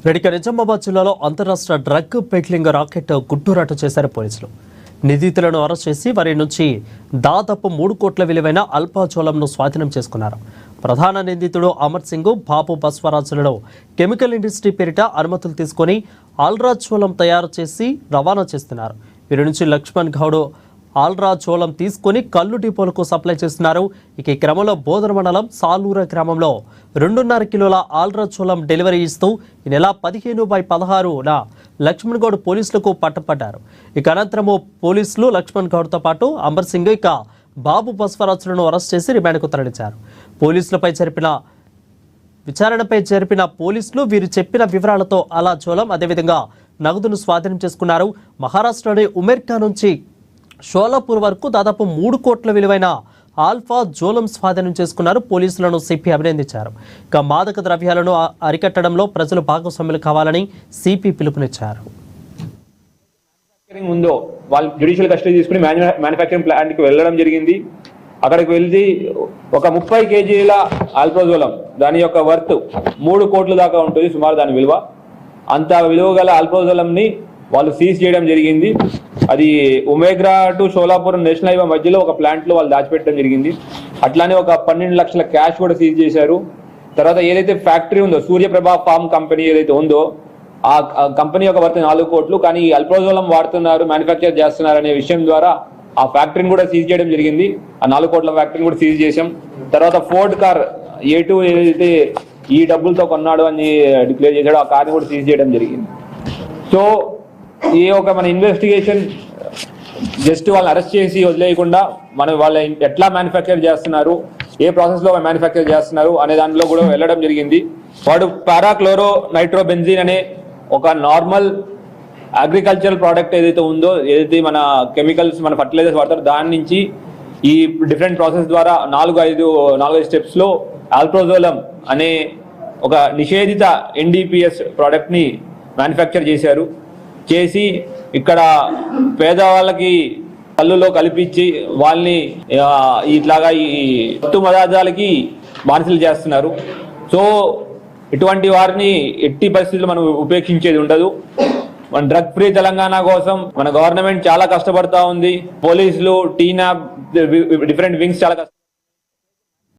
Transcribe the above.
రెడ్డిక నిజామాబాద్ జిల్లాలో అంతరాష్ట్ర drug peddling rocket గుట్టురాటు చేశారు పోలీసులు. నిందితులను అరెస్ట్ చేసి వారి నుంచి దాదాపు 3 కోట్ల విలువైన అల్పాచోలంను స్వాధీనం చేసుకున్నారు. ప్రధాన నిందితుడు అమర్ సింగ్, బాబు బస్వరాజులలో కెమికల్ ఇండస్ట్రీ పేరిట అనుమతులు తీసుకుని ఆల్రాచోలం తయారు చేసి రవాణా చేస్తున్నారు. వీరి నుంచి లక్ష్మణ్ గౌడ్ ఆల్రాచోలం తీసుకుని కల్లు డిపోలకు సప్లై చేస్తున్నారు. ఇక ఈ క్రమంలో బోధన మండలం సాలూర గ్రామంలో 2.5 కిలోల ఆల్రాచోలం డెలివరీ ఇస్తూ ఈ నెల 15/16న లక్ష్మణ్ గౌడ్ పోలీసులకు పట్టుపడ్డారు. ఇక అనంతరము పోలీసులు లక్ష్మణ్ గౌడ్తో పాటు అమర్ సింగ్, ఇక బాబు బస్వరాజులను అరెస్ట్ చేసి రిమాండ్కు తరలించారు. విచారణపై జరిపిన పోలీసులు వీరు చెప్పిన వివరాలతో ఆల్రాచోలం అదేవిధంగా నగదును స్వాధీనం చేసుకున్నారు. మహారాష్ట్రలోని ఉమెర్కా నుంచి షోలాపూర్ వరకు దాదాపు 3 కోట్ల విలువైన ఆల్ఫా జోలం స్వాధీనం చేసుకున్నారు. పోలీసులను సిపి అభినందించారు. ఇక మాదక ద్రవ్యాలను అరికట్టడంలో ప్రజలు భాగస్వాములు కావాలని సిపి పిలుపునిచ్చారు. ముందు వాళ్ళు జ్యుడిషియల్ కస్టడీ తీసుకుని మ్యానుఫ్యాక్చరింగ్ ప్లాంట్ కి వెళ్ళడం జరిగింది. అక్కడికి వెళ్ళి ఒక 30 కేజీల ఆల్ప్రోజోలం, దాని యొక్క వర్త్ 3 కోట్ల దాకా ఉంటుంది సుమారు దాని విలువ. అంత విలువ గల ఆల్ప్రోజోలం ని వాళ్ళు సీజ్ చేయడం జరిగింది. అది ఉమేగ్రా టు షోలాపూర్ నేషనల్ హైవే మధ్యలో ఒక ప్లాంట్ లో వాళ్ళు దాచిపెట్టడం జరిగింది. అట్లానే ఒక 12 లక్షల క్యాష్ కూడా సీజ్ చేశారు. తర్వాత ఏదైతే ఫ్యాక్టరీ ఉందో సూర్యప్రభ ఫార్మ్ కంపెనీ ఏదైతే ఉందో ఆ కంపెనీ యొక్క వర్త్ 4 కోట్లు, కానీ అల్ప్రోజోలం వాడుతున్నారు, మ్యానుఫ్యాక్చర్ చేస్తున్నారు అనే విషయం ద్వారా ఆ ఫ్యాక్టరీని కూడా సీజ్ చేయడం జరిగింది. ఆ 4 కోట్ల ఫ్యాక్టరీని కూడా సీజ్ చేశాం. తర్వాత ఫోర్డ్ కార్ A2 ఏదైతే ఈ డబ్బులతో కొన్నాడు అని డిక్లేర్ చేశాడో ఆ కార్ని కూడా సీజ్ చేయడం జరిగింది. సో ఈ ఒక మన ఇన్వెస్టిగేషన్ జస్ట్ వాళ్ళని అరెస్ట్ చేసి వదిలేయకుండా వాళ్ళ ఎట్లా మ్యానుఫ్యాక్చర్ చేస్తున్నారు, ఏ ప్రాసెస్ లో మ్యానుఫ్యాక్చర్ చేస్తున్నారు అనే దాంట్లో కూడా వెళ్ళడం జరిగింది. వాడు పారాక్లోరో నైట్రోబెంజిన్ అనే ఒక నార్మల్ అగ్రికల్చరల్ ప్రోడక్ట్ ఏదైతే ఉందో, ఏదైతే మన కెమికల్స్ మన ఫర్టిలైజర్స్ వాడతారో దాని నుంచి ఈ డిఫరెంట్ ప్రాసెస్ ద్వారా 4-5 స్టెప్స్ లో ఆల్ప్రోజోలం అనే ఒక నిషేధిత NDPS ప్రోడక్ట్ ని మ్యానుఫ్యాక్చర్ చేసి ఇక్కడ పేదవాళ్ళకి కళ్ళులో కల్పించి వాళ్ళని ఇట్లాగా ఈ మత్తు పదార్థాలకి బానిసలు చేస్తున్నారు. సో ఇటువంటి వారిని ఎట్టి పరిస్థితుల్లో మనం ఉపేక్షించేది ఉండదు. మన డ్రగ్ ఫ్రీ తెలంగాణ కోసం మన గవర్నమెంట్ చాలా కష్టపడతా ఉంది. పోలీసులు, టీనాబ్, డిఫరెంట్ వింగ్స్ చాలా